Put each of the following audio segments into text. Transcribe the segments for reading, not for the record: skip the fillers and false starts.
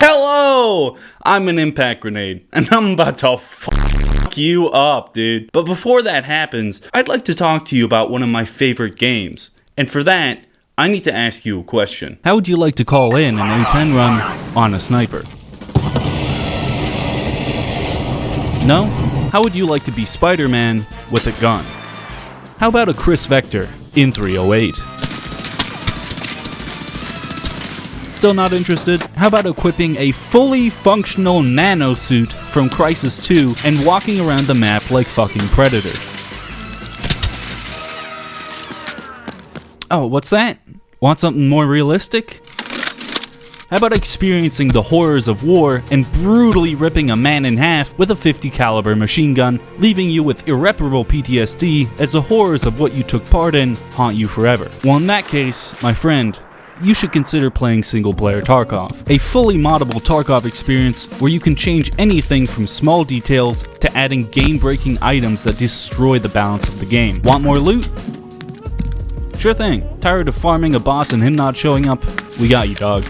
Hello! I'm an impact grenade, and I'm about to fuck you up, dude. But before that happens, I'd like to talk to you about one of my favorite games. And for that, I need to ask you a question. How would you like to call in an A10 run on a sniper? No? How would you like to be Spider-Man with a gun? How about a KRISS Vector in 308? Still not interested? How about equipping a fully functional NANOSUIT from Crysis 2 and walking around the map like fucking Predator? Oh, what's that? Want something more realistic? How about experiencing the horrors of war and brutally ripping a man in half with a 50 caliber machine gun, leaving you with irreparable PTSD as the horrors of what you took part in haunt you forever? Well, in that case, my friend, you should consider playing single-player Tarkov. A fully moddable Tarkov experience where you can change anything from small details to adding game-breaking items that destroy the balance of the game. Want more loot? Sure thing. Tired of farming a boss and him not showing up? We got you, dog.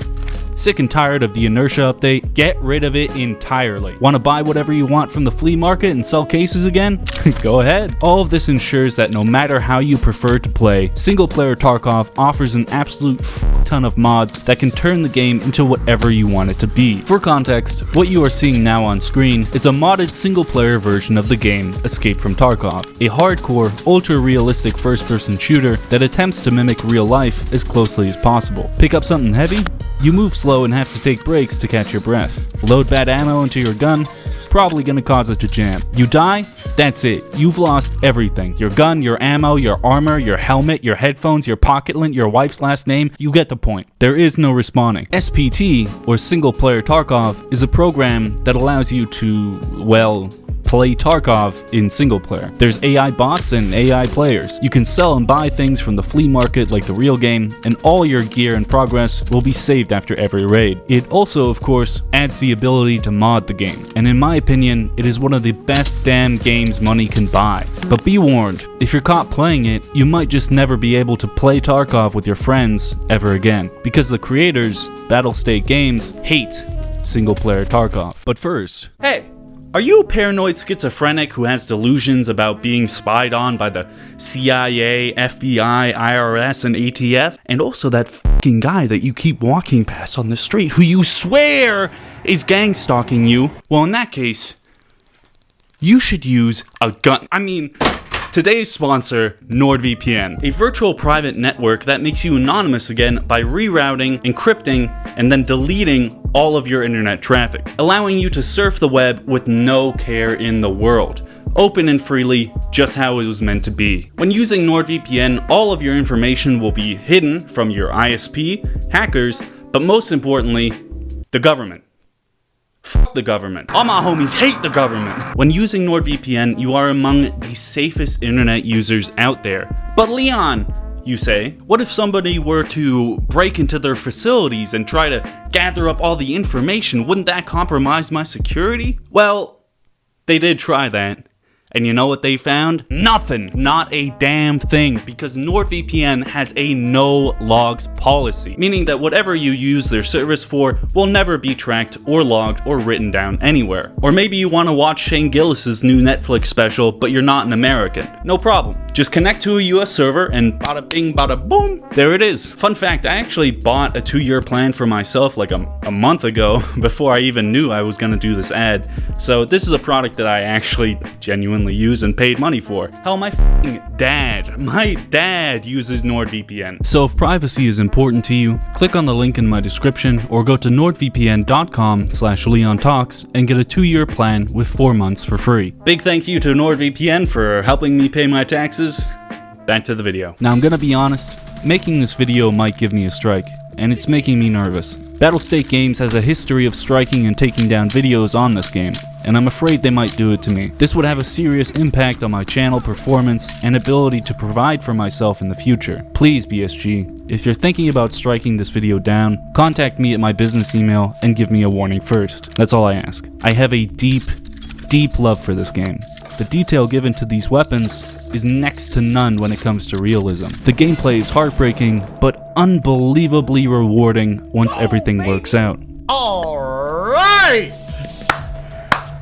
Sick and tired of the inertia update? Get rid of it entirely. Want to buy whatever you want from the flea market and sell cases again? Go ahead. All of this ensures that no matter how you prefer to play, single-player Tarkov offers an absolute ton of mods that can turn the game into whatever you want it to be. For context, what you are seeing now on screen is a modded single-player version of the game Escape from Tarkov, a hardcore, ultra-realistic first-person shooter that attempts to mimic real life as closely as possible. Pick up something heavy? You move slow and have to take breaks to catch your breath. Load bad ammo into your gun? Probably gonna cause it to jam. You die? That's it. You've lost everything. Your gun, your ammo, your armor, your helmet, your headphones, your pocket lint, your wife's last name. You get the point. There is no respawning. SPT, or Single Player Tarkov, is a program that allows you to, well, play Tarkov in single player. There's AI bots and AI players. You can sell and buy things from the flea market like the real game, and all your gear and progress will be saved after every raid. It also, of course, adds the ability to mod the game, and in my opinion, it is one of the best damn games money can buy. But be warned, if you're caught playing it, you might just never be able to play Tarkov with your friends ever again, because the creators, Battlestate Games, hate single player Tarkov. But first, hey! Are you a paranoid schizophrenic who has delusions about being spied on by the CIA, FBI, IRS, and ATF? And also that fucking guy that you keep walking past on the street who you swear is gang stalking you? Well, in that case, you should use a gun. Today's sponsor, NordVPN, a virtual private network that makes you anonymous again by rerouting, encrypting, and then deleting all of your internet traffic, allowing you to surf the web with no care in the world. Open and freely, just how it was meant to be. When using NordVPN, all of your information will be hidden from your ISP, hackers, but most importantly, the government. Fuck the government. All my homies hate the government. When using NordVPN, you are among the safest internet users out there. But Leon, you say, what if somebody were to break into their facilities and try to gather up all the information? Wouldn't that compromise my security? Well, they did try that. And you know what they found? Nothing. Not a damn thing. Because NordVPN has a no logs policy. Meaning that whatever you use their service for will never be tracked or logged or written down anywhere. Or maybe you want to watch Shane Gillis's new Netflix special, but you're not an American. No problem. Just connect to a US server and bada bing bada boom, there it is. Fun fact, I actually bought a 2-year plan for myself like a month ago before I even knew I was going to do this ad. So this is a product that I actually genuinely use and paid money for. Hell, my dad uses NordVPN. So if privacy is important to you, click on the link in my description or go to nordvpn.com/LeonTalks and get a 2-year plan with 4 months for free. Big thank you to NordVPN for helping me pay my taxes. Back to the video. Now I'm gonna be honest, making this video might give me a strike, and it's making me nervous. Battlestate Games has a history of striking and taking down videos on this game, and I'm afraid they might do it to me. This would have a serious impact on my channel performance and ability to provide for myself in the future. Please, BSG, if you're thinking about striking this video down, contact me at my business email and give me a warning first. That's all I ask. I have a deep love for this game. The detail given to these weapons is next to none when it comes to realism. The gameplay is heartbreaking, but unbelievably rewarding once everything works out. right!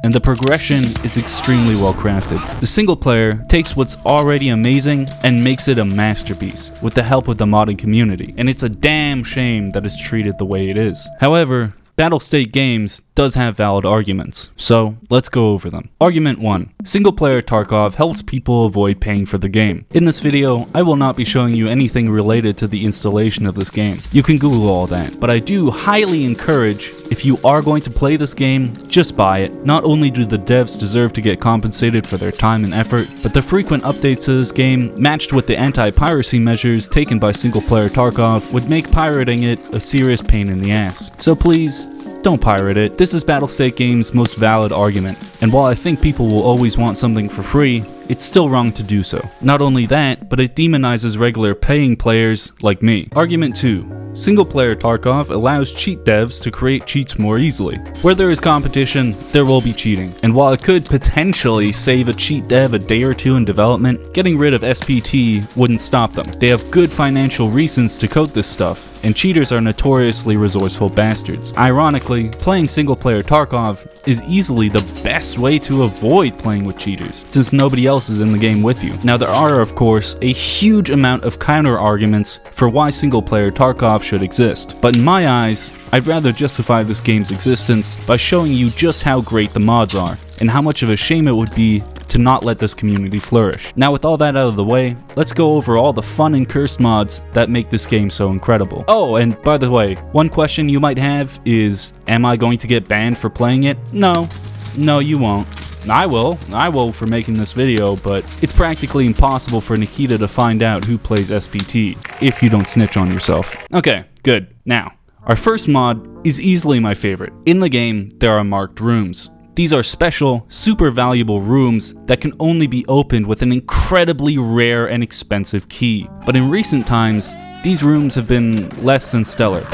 And the progression is extremely well crafted. The single player takes what's already amazing and makes it a masterpiece with the help of the modding community, and it's a damn shame that it's treated the way it is. However, Battlestate Games does have valid arguments, so let's go over them. Argument 1. Single player Tarkov helps people avoid paying for the game. In this video, I will not be showing you anything related to the installation of this game. You can Google all that, but I do highly encourage, if you are going to play this game, just buy it. Not only do the devs deserve to get compensated for their time and effort, but the frequent updates to this game, matched with the anti-piracy measures taken by single player Tarkov, would make pirating it a serious pain in the ass. So please, don't pirate it. This is Battlestate Games' most valid argument, and while I think people will always want something for free, it's still wrong to do so. Not only that, but it demonizes regular paying players like me. Argument 2. Single player Tarkov allows cheat devs to create cheats more easily. Where there is competition, there will be cheating. And while it could potentially save a cheat dev a day or two in development, getting rid of SPT wouldn't stop them. They have good financial reasons to code this stuff, and cheaters are notoriously resourceful bastards. Ironically, playing single player Tarkov is easily the best way to avoid playing with cheaters, since nobody else is in the game with you. Now there are, of course, a huge amount of counter arguments for why single player Tarkov should exist, but in my eyes, I'd rather justify this game's existence by showing you just how great the mods are, and how much of a shame it would be to not let this community flourish. Now with all that out of the way, let's go over all the fun and cursed mods that make this game so incredible. Oh, and by the way, one question you might have is, am I going to get banned for playing it? No, you won't. I will for making this video, but it's practically impossible for Nikita to find out who plays SPT if you don't snitch on yourself. Okay, good. Now, our first mod is easily my favorite. In the game, there are marked rooms. These are special, super valuable rooms that can only be opened with an incredibly rare and expensive key. But in recent times, these rooms have been less than stellar.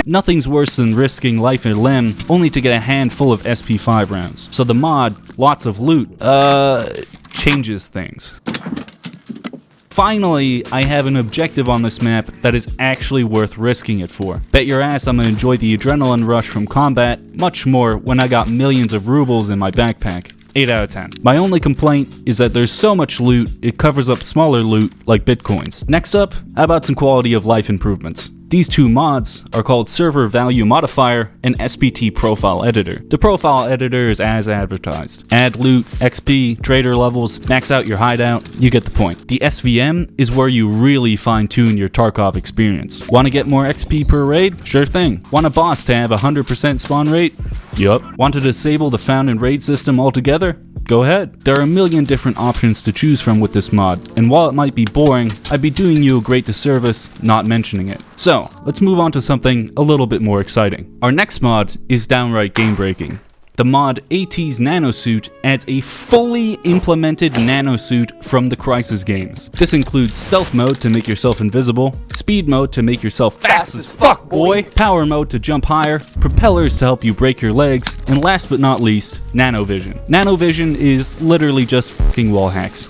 Nothing's worse than risking life and limb only to get a handful of SP5 rounds. So the mod, Lots of Loot, changes things. Finally, I have an objective on this map that is actually worth risking it for. Bet your ass I'm gonna enjoy the adrenaline rush from combat much more when I got millions of rubles in my backpack. 8 out of 10. My only complaint is that there's so much loot, it covers up smaller loot like bitcoins. Next up, how about some quality of life improvements? These two mods are called Server Value Modifier and SPT Profile Editor. The Profile Editor is as advertised. Add loot, XP, trader levels, max out your hideout, you get the point. The SVM is where you really fine-tune your Tarkov experience. Want to get more XP per raid? Sure thing. Want a boss to have 100% spawn rate? Yup. Want to disable the found and raid system altogether? Go ahead. There are a million different options to choose from with this mod, and while it might be boring, I'd be doing you a great disservice not mentioning it. So, let's move on to something a little bit more exciting. Our next mod is downright game-breaking. The mod AT's NANOSUIT adds a fully implemented NANOSUIT from the KRISS games. This includes stealth mode to make yourself invisible, speed mode to make yourself fast as fuck, boy, power mode to jump higher, propellers to help you break your legs, and last but not least, nanovision. Nanovision is literally just fucking wall hacks.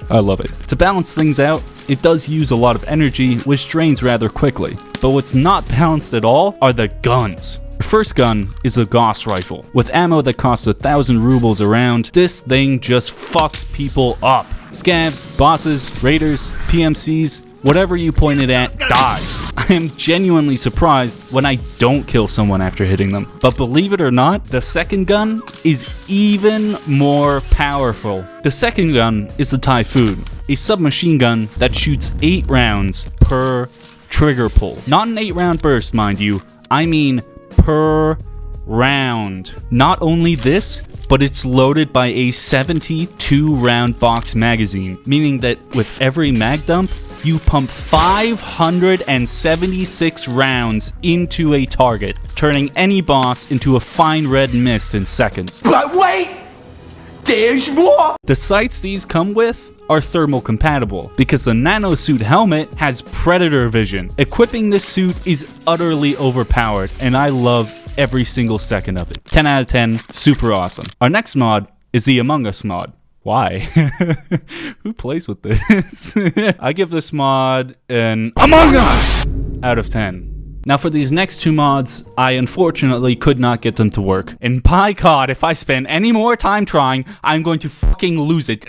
I love it. To balance things out, it does use a lot of energy, which drains rather quickly. But what's not balanced at all are the guns. The first gun is a Gauss rifle. With ammo that costs 1,000 rubles a round, this thing just fucks people up. Scavs, bosses, raiders, PMCs, whatever you point it at dies. I am genuinely surprised when I don't kill someone after hitting them. But believe it or not, the second gun is even more powerful. The second gun is the Typhoon, a submachine gun that shoots 8 rounds per trigger pull. Not an 8-round burst, mind you. I mean per round. Not only this, but it's loaded by a 72-round box magazine, meaning that with every mag dump, you pump 576 rounds into a target, turning any boss into a fine red mist in seconds. But wait! There's more! The sights these come with are thermal compatible, because the NANOSUIT helmet has predator vision. Equipping this suit is utterly overpowered, and I love every single second of it. 10 out of 10, super awesome. Our next mod is the AMONGUS mod. Why? Who plays with this? I give this mod an AMONGUS out of 10. Now for these next two mods, I unfortunately could not get them to work. And by God, if I spend any more time trying, I'm going to fucking lose it.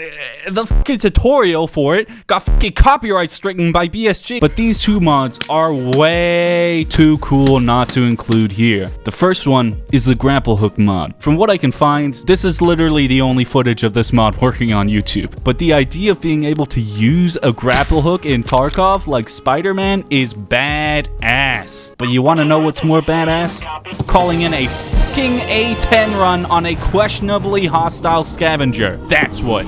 The fucking tutorial for it got fucking copyright stricken by BSG. But these two mods are way too cool not to include here. The first one is the grapple hook mod. From what I can find, this is literally the only footage of this mod working on YouTube. But the idea of being able to use a grapple hook in Tarkov like Spider-Man is badass. But you want to know what's more badass? Calling in a fucking A10 run on a questionably hostile scavenger. That's what.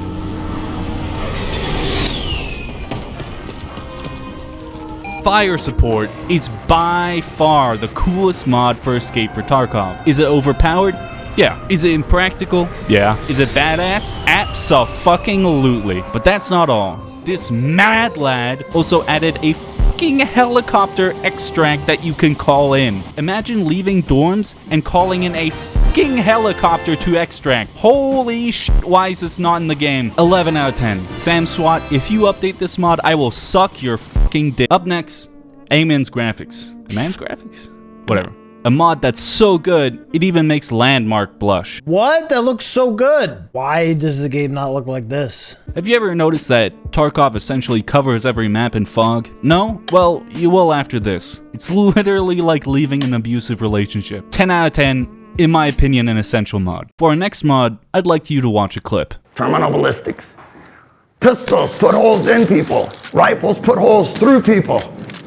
Fire support is by far the coolest mod for Escape for Tarkov. Is it overpowered? Yeah. Is it impractical? Yeah. Is it badass? Abso-fucking-lutely. But that's not all. This mad lad also added a fucking helicopter extract that you can call in. Imagine leaving dorms and calling in a fucking helicopter to extract. Holy shit, why is this not in the game? 11 out of 10. SAMSWAT, if you update this mod, I will suck your fucking dick. Up next, AMANDS'S graphics. AMANDS'S graphics? Whatever. A mod that's so good, it even makes Landmark blush. What? That looks so good. Why does the game not look like this? Have you ever noticed that Tarkov essentially covers every map in fog? No? Well, you will after this. It's literally like leaving an abusive relationship. 10 out of 10, in my opinion, an essential mod. For our next mod, I'd like you to watch a clip. Terminal ballistics. Pistols put holes in people. Rifles put holes through people.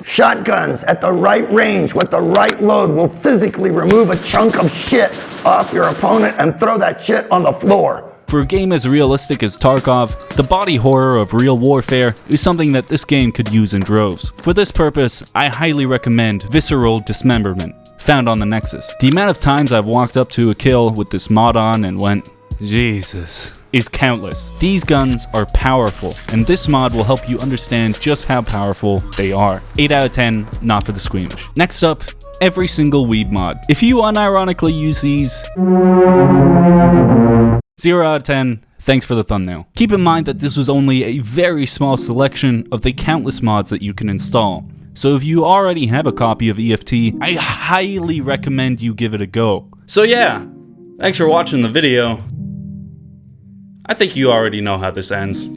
Shotguns at the right range with the right load will physically remove a chunk of shit off your opponent and throw that shit on the floor. For a game as realistic as Tarkov, the body horror of real warfare is something that this game could use in droves. For this purpose, I highly recommend Visceral Dismemberment, found on the Nexus. The amount of times I've walked up to a kill with this mod on and went, Jesus, is countless. These guns are powerful, and this mod will help you understand just how powerful they are. 8 out of 10, not for the squeamish. Next up, every single weed mod. If you unironically use these, 0 out of 10, thanks for the thumbnail. Keep in mind that this was only a very small selection of the countless mods that you can install. So if you already have a copy of EFT, I highly recommend you give it a go. So yeah, thanks for watching the video. I think you already know how this ends.